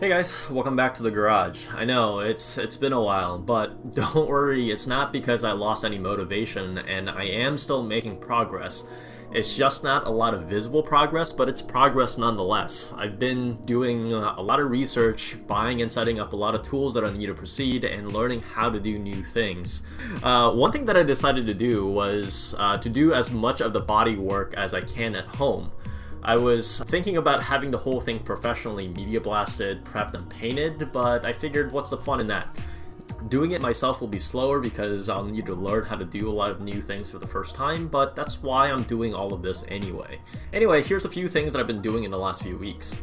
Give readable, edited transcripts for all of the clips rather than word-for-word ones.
Hey guys, welcome back to the garage. I know it's been a while, but don't worry, it's not because I lost any motivation, and I am still making progress. It's just not a lot of visible progress, but it's progress nonetheless. I've been doing a lot of research, buying and setting up a lot of tools that I need to proceed, and learning how to do new things. One thing that I decided to do was to do as much of the body work as I can at home. I was thinking about having the whole thing professionally media blasted, prepped, and painted, but I figured what's the fun in that? Doing it myself will be slower because I'll need to learn how to do a lot of new things for the first time, but that's why I'm doing all of this anyway. Anyway, here's a few things that I've been doing in the last few weeks.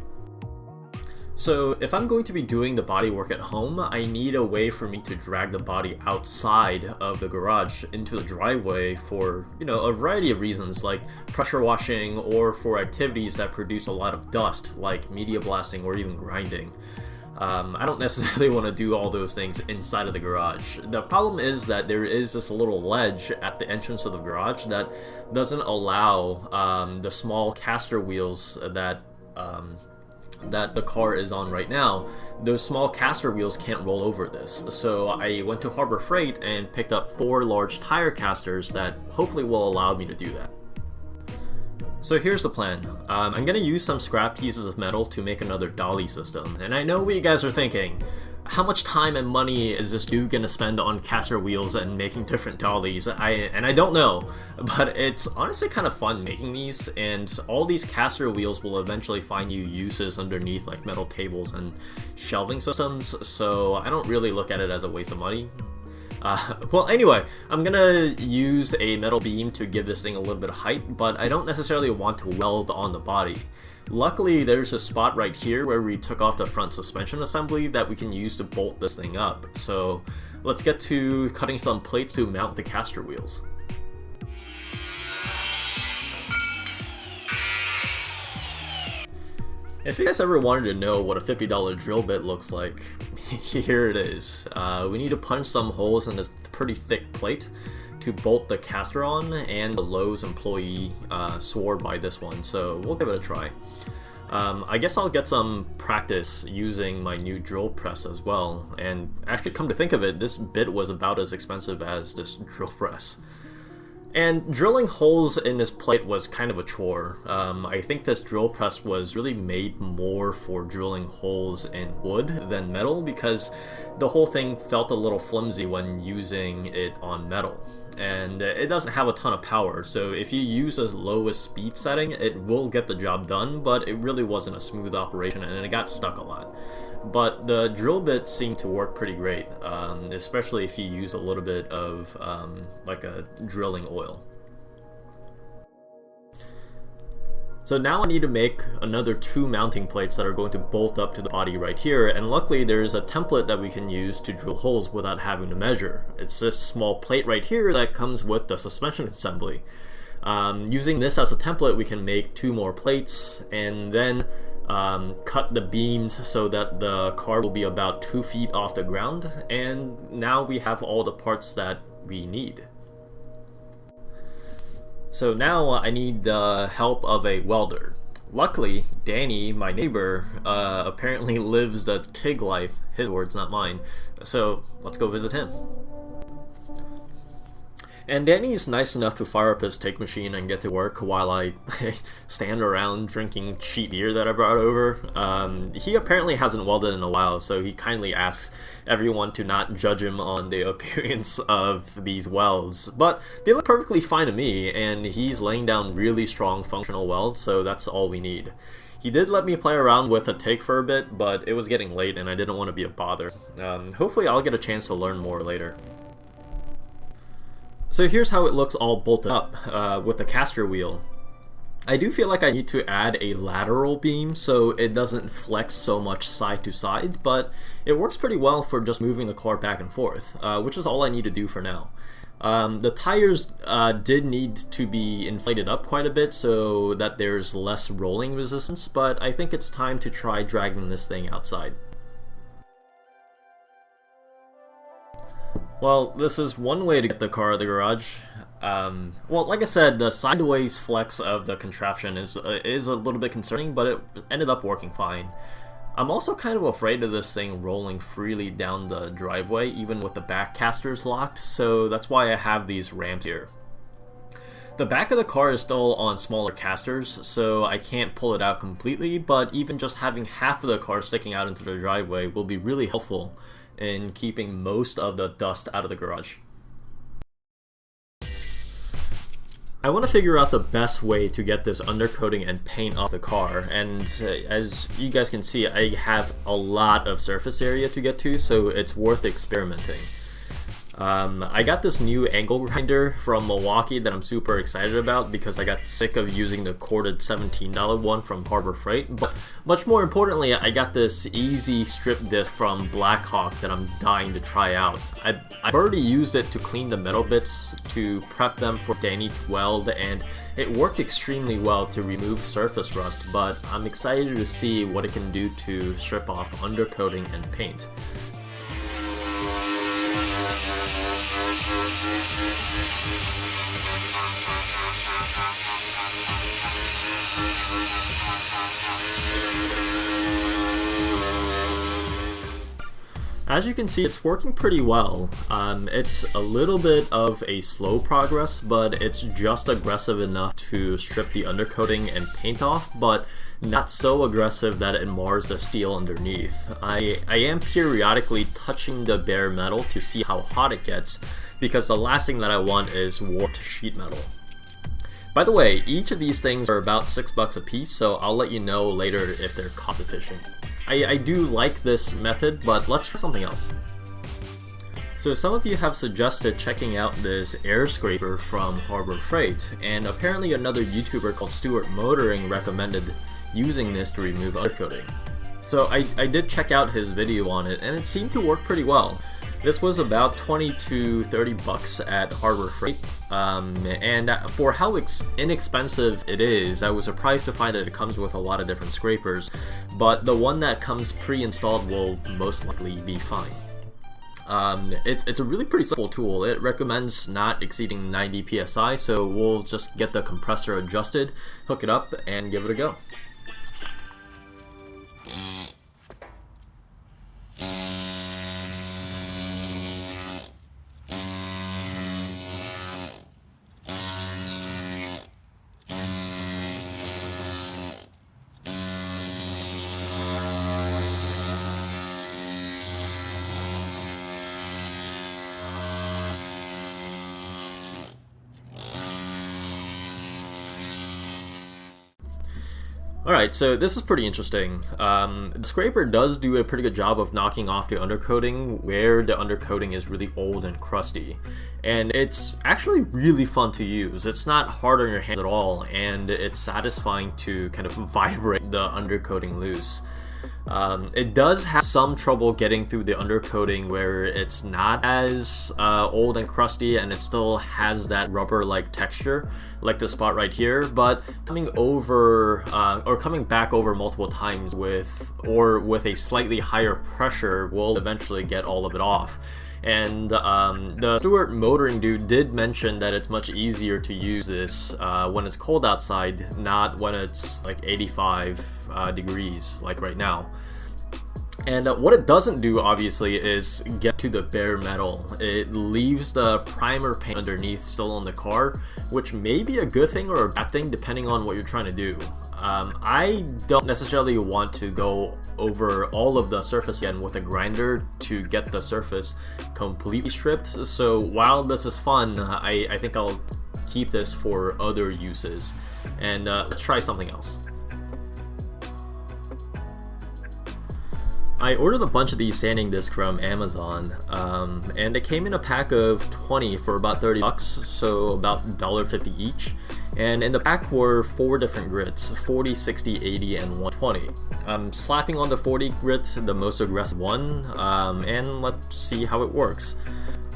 So if I'm going to be doing the body work at home, I need a way for me to drag the body outside of the garage into the driveway for, a variety of reasons like pressure washing or for activities that produce a lot of dust like media blasting or even grinding. I don't necessarily want to do all those things inside of the garage. The problem is that there is this little ledge at the entrance of the garage that doesn't allow the small caster wheels that the car is on right now. Those small caster wheels can't roll over this. So I went to Harbor Freight and picked up 4 large tire casters that hopefully will allow me to do that. So here's the plan. I'm going to use some scrap pieces of metal to make another dolly system. And I know what you guys are thinking. How much time and money is this dude going to spend on caster wheels and making different dollies? I don't know, but it's honestly kind of fun making these, and all these caster wheels will eventually find you uses underneath like metal tables and shelving systems, so I don't really look at it as a waste of money. Well, anyway, I'm gonna use a metal beam to give this thing a little bit of height, but I don't necessarily want to weld on the body. Luckily, there's a spot right here where we took off the front suspension assembly that we can use to bolt this thing up. So let's get to cutting some plates to mount the caster wheels. If you guys ever wanted to know what a $50 drill bit looks like, here it is. We need to punch some holes in this pretty thick plate to bolt the caster on, and the Lowe's employee swore by this one, so we'll give it a try. I guess I'll get some practice using my new drill press as well, and actually come to think of it, this bit was about as expensive as this drill press. And drilling holes in this plate was kind of a chore. I think this drill press was really made more for drilling holes in wood than metal because the whole thing felt a little flimsy when using it on metal. And it doesn't have a ton of power, so if you use a lowest speed setting, it will get the job done, but it really wasn't a smooth operation and it got stuck a lot. But the drill bit seemed to work pretty great, especially if you use a little bit of like a drilling oil. So now I need to make another 2 mounting plates that are going to bolt up to the body right here, and luckily there's a template that we can use to drill holes without having to measure. It's this small plate right here that comes with the suspension assembly. Using this as a template, we can make 2 more plates and then cut the beams so that the car will be about 2 feet off the ground, and now we have all the parts that we need. So now I need the help of a welder. Luckily, Danny, my neighbor, apparently lives the TIG life, his words, not mine, so let's go visit him. And Danny's nice enough to fire up his TIG machine and get to work while I stand around drinking cheap beer that I brought over. He apparently hasn't welded in a while, so he kindly asks everyone to not judge him on the appearance of these welds. But they look perfectly fine to me, and he's laying down really strong functional welds, so that's all we need. He did let me play around with a TIG for a bit, but it was getting late and I didn't want to be a bother. Hopefully I'll get a chance to learn more later. So here's how it looks all bolted up with the caster wheel. I do feel like I need to add a lateral beam so it doesn't flex so much side to side, but it works pretty well for just moving the car back and forth, which is all I need to do for now. The tires did need to be inflated up quite a bit so that there's less rolling resistance, but I think it's time to try dragging this thing outside. Well, this is one way to get the car out of the garage. Well, like I said, the sideways flex of the contraption is a little bit concerning, but it ended up working fine. I'm also kind of afraid of this thing rolling freely down the driveway, even with the back casters locked, so that's why I have these ramps here. The back of the car is still on smaller casters, so I can't pull it out completely, but even just having half of the car sticking out into the driveway will be really helpful in keeping most of the dust out of the garage. I want to figure out the best way to get this undercoating and paint off the car, and as you guys can see, I have a lot of surface area to get to, so it's worth experimenting. I got this new angle grinder from Milwaukee that I'm super excited about because I got sick of using the corded $17 one from Harbor Freight, but much more importantly, I got this easy strip disc from Blackhawk that I'm dying to try out. I've already used it to clean the metal bits to prep them for Danny to weld, and it worked extremely well to remove surface rust, but I'm excited to see what it can do to strip off undercoating and paint. As you can see, it's working pretty well. It's a little bit of a slow progress, but it's just aggressive enough to strip the undercoating and paint off, but not so aggressive that it mars the steel underneath. I am periodically touching the bare metal to see how hot it gets, because the last thing that I want is warped sheet metal. By the way, each of these things are about $6 a piece, so I'll let you know later if they're cost efficient. I do like this method, but let's try something else. So some of you have suggested checking out this air scraper from Harbor Freight, and apparently another YouTuber called Stuart Motoring recommended using this to remove undercoating. So I did check out his video on it, and it seemed to work pretty well. This was about 20 to 30 bucks at Harbor Freight, and for how inexpensive it is, I was surprised to find that it comes with a lot of different scrapers, but the one that comes pre-installed will most likely be fine. It's a really pretty simple tool. It recommends not exceeding 90 psi, so we'll just get the compressor adjusted, hook it up, and give it a go. Alright, so this is pretty interesting. The scraper does do a pretty good job of knocking off the undercoating where the undercoating is really old and crusty. And it's actually really fun to use. It's not hard on your hands at all, and it's satisfying to kind of vibrate the undercoating loose. It does have some trouble getting through the undercoating where it's not as old and crusty and it still has that rubber-like texture, like the spot right here, but coming over or coming back over multiple times with a slightly higher pressure will eventually get all of it off. And the Stuart Motoring dude did mention that it's much easier to use this when it's cold outside, not when it's like 85 degrees like right now. And what it doesn't do, obviously, is get to the bare metal. It leaves the primer paint underneath still on the car, which may be a good thing or a bad thing depending on what you're trying to do. I don't necessarily want to go over all of the surface again with a grinder to get the surface completely stripped, so while this is fun, I think I'll keep this for other uses. And let's try something else. I ordered a bunch of these sanding discs from Amazon, and they came in a pack of 20 for about 30 bucks, so about $1.50 each. And in the pack were 4 different grits, 40, 60, 80, and 120. I'm slapping on the 40 grit, the most aggressive one, and let's see how it works.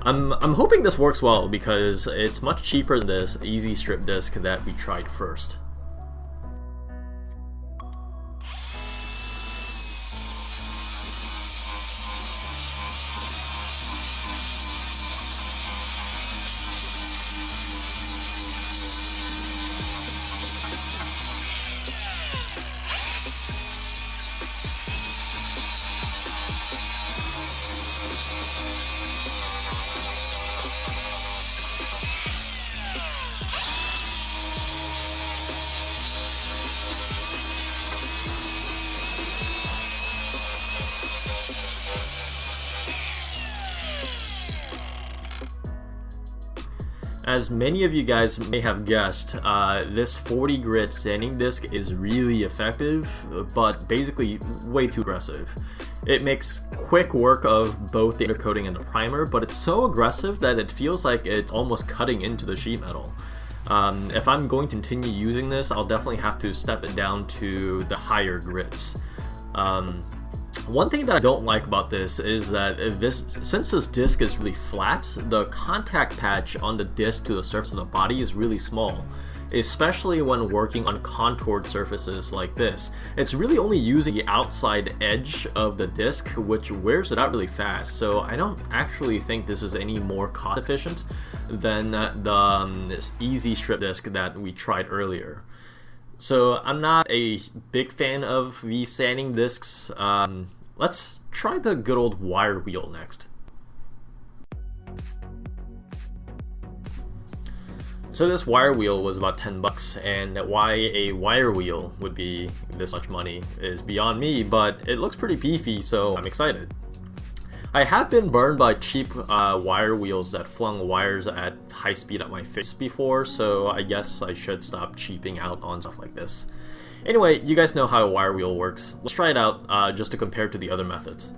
I'm hoping this works well because it's much cheaper than this easy strip disc that we tried first. As many of you guys may have guessed, this 40 grit sanding disc is really effective, but basically way too aggressive. It makes quick work of both the undercoating and the primer, but it's so aggressive that it feels like it's almost cutting into the sheet metal. If I'm going to continue using this, I'll definitely have to step it down to the higher grits. One thing that I don't like about this is that since this disc is really flat, the contact patch on the disc to the surface of the body is really small, especially when working on contoured surfaces like this. It's really only using the outside edge of the disc, which wears it out really fast, so I don't actually think this is any more cost efficient than this easy strip disc that we tried earlier. So I'm not a big fan of these sanding discs. Let's try the good old wire wheel next. So this wire wheel was about 10 bucks, and why a wire wheel would be this much money is beyond me, but it looks pretty beefy, so I'm excited. I have been burned by cheap wire wheels that flung wires at high speed at my face before, so I guess I should stop cheaping out on stuff like this. Anyway, you guys know how a wire wheel works. Let's try it out just to compare to the other methods.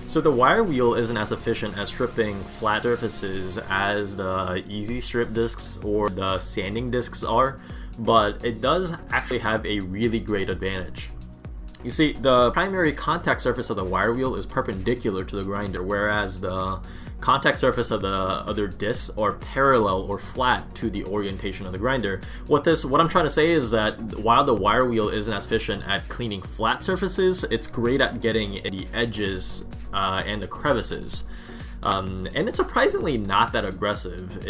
So the wire wheel isn't as efficient at stripping flat surfaces as the easy strip discs or the sanding discs are, but it does actually have a really great advantage. You see, the primary contact surface of the wire wheel is perpendicular to the grinder, whereas the contact surface of the other discs are parallel or flat to the orientation of the grinder. What I'm trying to say is that while the wire wheel isn't as efficient at cleaning flat surfaces, it's great at getting the edges and the crevices. And it's surprisingly not that aggressive.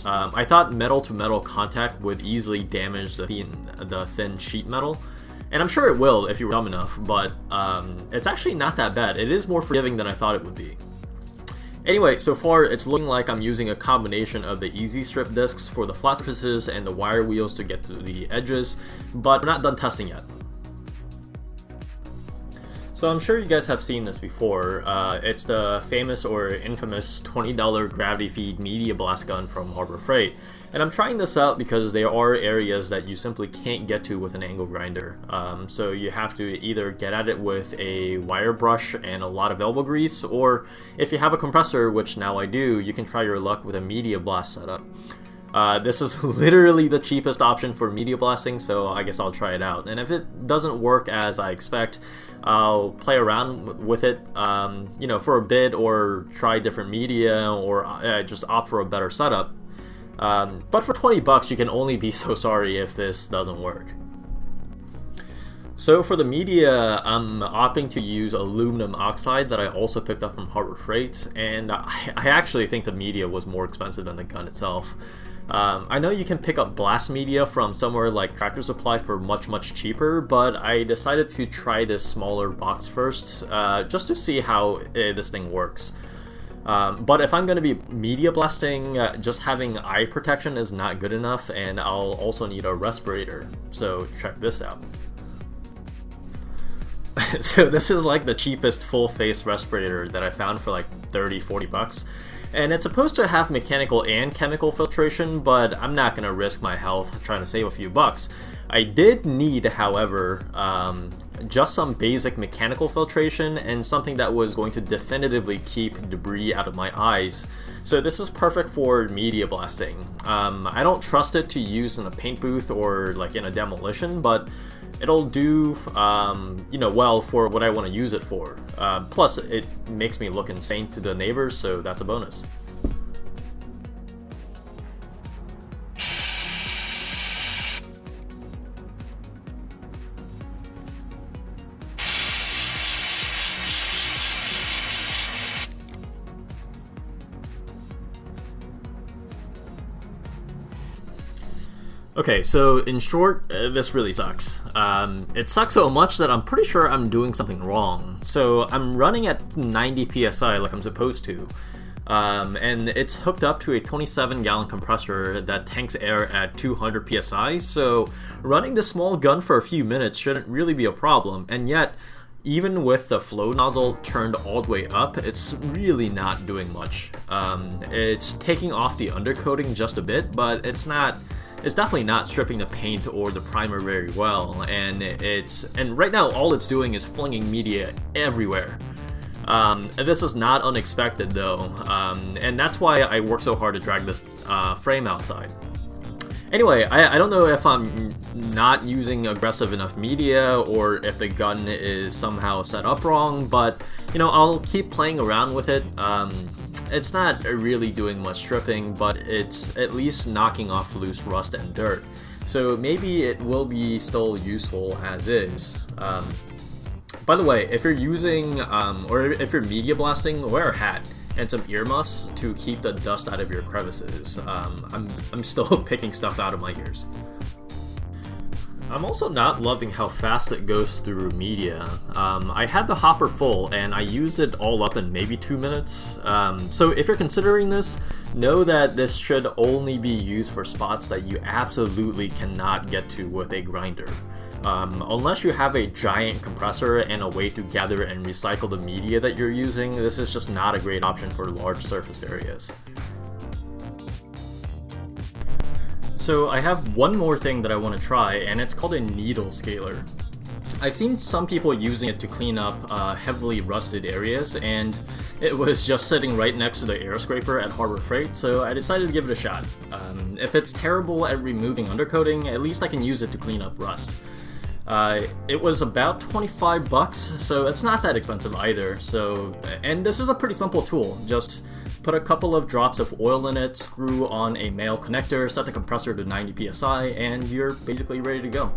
I thought metal to metal contact would easily damage the thin sheet metal, and I'm sure it will if you were dumb enough, but it's actually not that bad. It is more forgiving than I thought it would be. Anyway, so far it's looking like I'm using a combination of the easy strip discs for the flat surfaces and the wire wheels to get to the edges, but we're not done testing yet. So I'm sure you guys have seen this before. It's the famous or infamous $20 gravity feed media blast gun from Harbor Freight. And I'm trying this out because there are areas that you simply can't get to with an angle grinder. So you have to either get at it with a wire brush and a lot of elbow grease, or if you have a compressor, which now I do, you can try your luck with a media blast setup. This is literally the cheapest option for media blasting, so I guess I'll try it out. And if it doesn't work as I expect, I'll play around with it, for a bit, or try different media, or just opt for a better setup. But for 20 bucks, you can only be so sorry if this doesn't work. So for the media, I'm opting to use aluminum oxide that I also picked up from Harbor Freight, and I actually think the media was more expensive than the gun itself. I know you can pick up blast media from somewhere like Tractor Supply for much cheaper, but I decided to try this smaller box first, just to see how this thing works. But if I'm going to be media blasting, just having eye protection is not good enough, and I'll also need a respirator, so check this out. So this is like the cheapest full face respirator that I found for like 30-40 bucks. And it's supposed to have mechanical and chemical filtration, but I'm not going to risk my health trying to save a few bucks. I did need, however, just some basic mechanical filtration and something that was going to definitively keep debris out of my eyes. So this is perfect for media blasting. I don't trust it to use in a paint booth or like in a demolition, but it'll do well for what I want to use it for. Plus, it makes me look insane to the neighbors, so that's a bonus. Okay, so in short, this really sucks. It sucks so much that I'm pretty sure I'm doing something wrong. So I'm running at 90 psi like I'm supposed to, and it's hooked up to a 27-gallon compressor that tanks air at 200 psi, so running this small gun for a few minutes shouldn't really be a problem, and yet, even with the flow nozzle turned all the way up, it's really not doing much. It's taking off the undercoating just a bit, but it's definitely not stripping the paint or the primer very well, and right now all it's doing is flinging media everywhere. This is not unexpected though, and that's why I work so hard to drag this frame outside. Anyway, I don't know if I'm not using aggressive enough media or if the gun is somehow set up wrong, but I'll keep playing around with it. It's not really doing much stripping, but it's at least knocking off loose rust and dirt. So maybe it will be still useful as is. By the way, if you're using, or if you're media blasting, wear a hat and some earmuffs to keep the dust out of your crevices. I'm still picking stuff out of my ears. I'm also not loving how fast it goes through media. I had the hopper full and I used it all up in maybe 2 minutes. So if you're considering this, know that this should only be used for spots that you absolutely cannot get to with a grinder. Unless you have a giant compressor and a way to gather and recycle the media that you're using, this is just not a great option for large surface areas. So I have one more thing that I want to try, and it's called a needle scaler. I've seen some people using it to clean up heavily rusted areas, and it was just sitting right next to the air scraper at Harbor Freight, so I decided to give it a shot. If it's terrible at removing undercoating, at least I can use it to clean up rust. It was about 25 bucks, so it's not that expensive either. And this is a pretty simple tool. Just put a couple of drops of oil in it, screw on a male connector, set the compressor to 90 psi, and you're basically ready to go.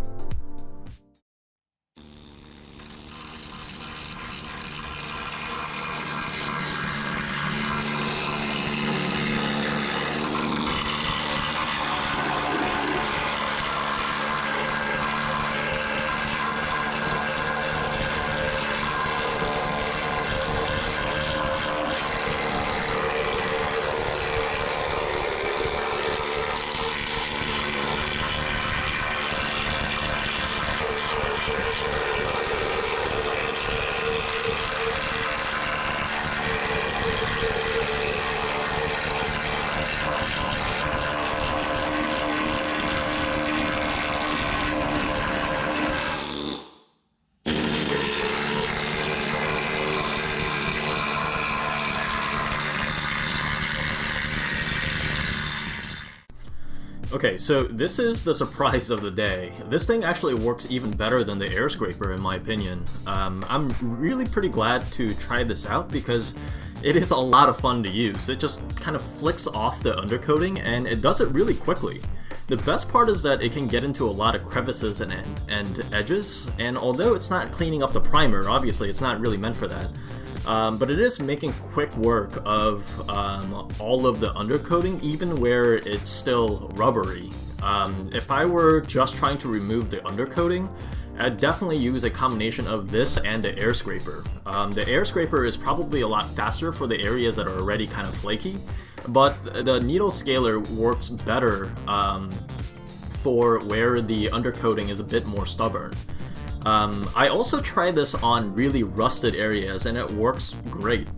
Okay, so this is the surprise of the day. This thing actually works even better than the air scraper in my opinion. I'm really pretty glad to try this out because it is a lot of fun to use. It just kind of flicks off the undercoating and it does it really quickly. The best part is that it can get into a lot of crevices and edges, and although it's not cleaning up the primer, obviously it's not really meant for that, but it is making quick work of all of the undercoating, even where it's still rubbery. If I were just trying to remove the undercoating, I'd definitely use a combination of this and the air scraper. The air scraper is probably a lot faster for the areas that are already kind of flaky, but the needle scaler works better for where the undercoating is a bit more stubborn. I also tried this on really rusted areas and it works great.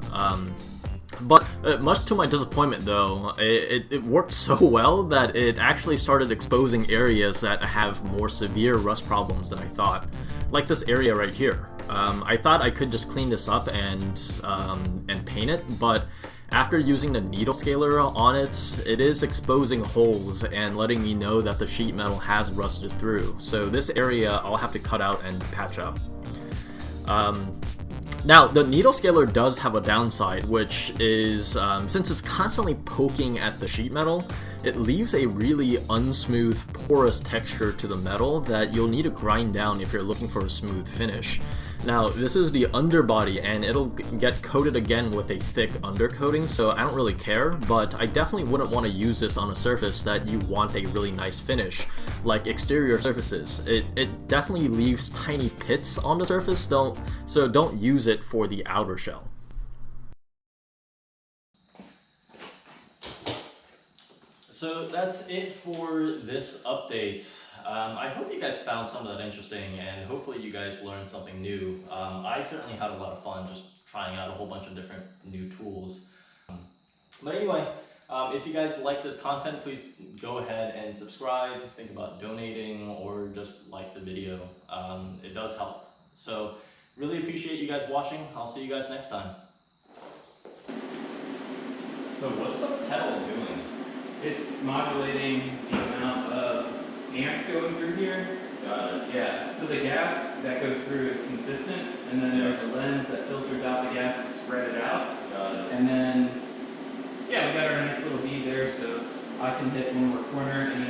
But much to my disappointment though, it worked so well that it actually started exposing areas that have more severe rust problems than I thought. Like this area right here. I thought I could just clean this up and paint it, but after using the needle scaler on it, it is exposing holes and letting me know that the sheet metal has rusted through. So this area I'll have to cut out and patch up. Now, the needle scaler does have a downside, which is, since it's constantly poking at the sheet metal, it leaves a really unsmooth, porous texture to the metal that you'll need to grind down if you're looking for a smooth finish. Now, this is the underbody, and it'll get coated again with a thick undercoating, so I don't really care, but I definitely wouldn't want to use this on a surface that you want a really nice finish, like exterior surfaces. It definitely leaves tiny pits on the surface, so don't use it for the outer shell. So that's it for this update. I hope you guys found some of that interesting, and hopefully you guys learned something new. I certainly had a lot of fun just trying out a whole bunch of different new tools. But anyway, if you guys like this content, please go ahead and subscribe, think about donating, or just like the video. It does help. So really appreciate you guys watching. I'll see you guys next time. So what's the pedal doing? It's modulating the amount of amps going through here. Got it. Yeah, so the gas that goes through is consistent, and then there's a lens that filters out the gas to spread it out. Got it. And then, yeah, we got our nice little bead there, so I can hit one more corner, and then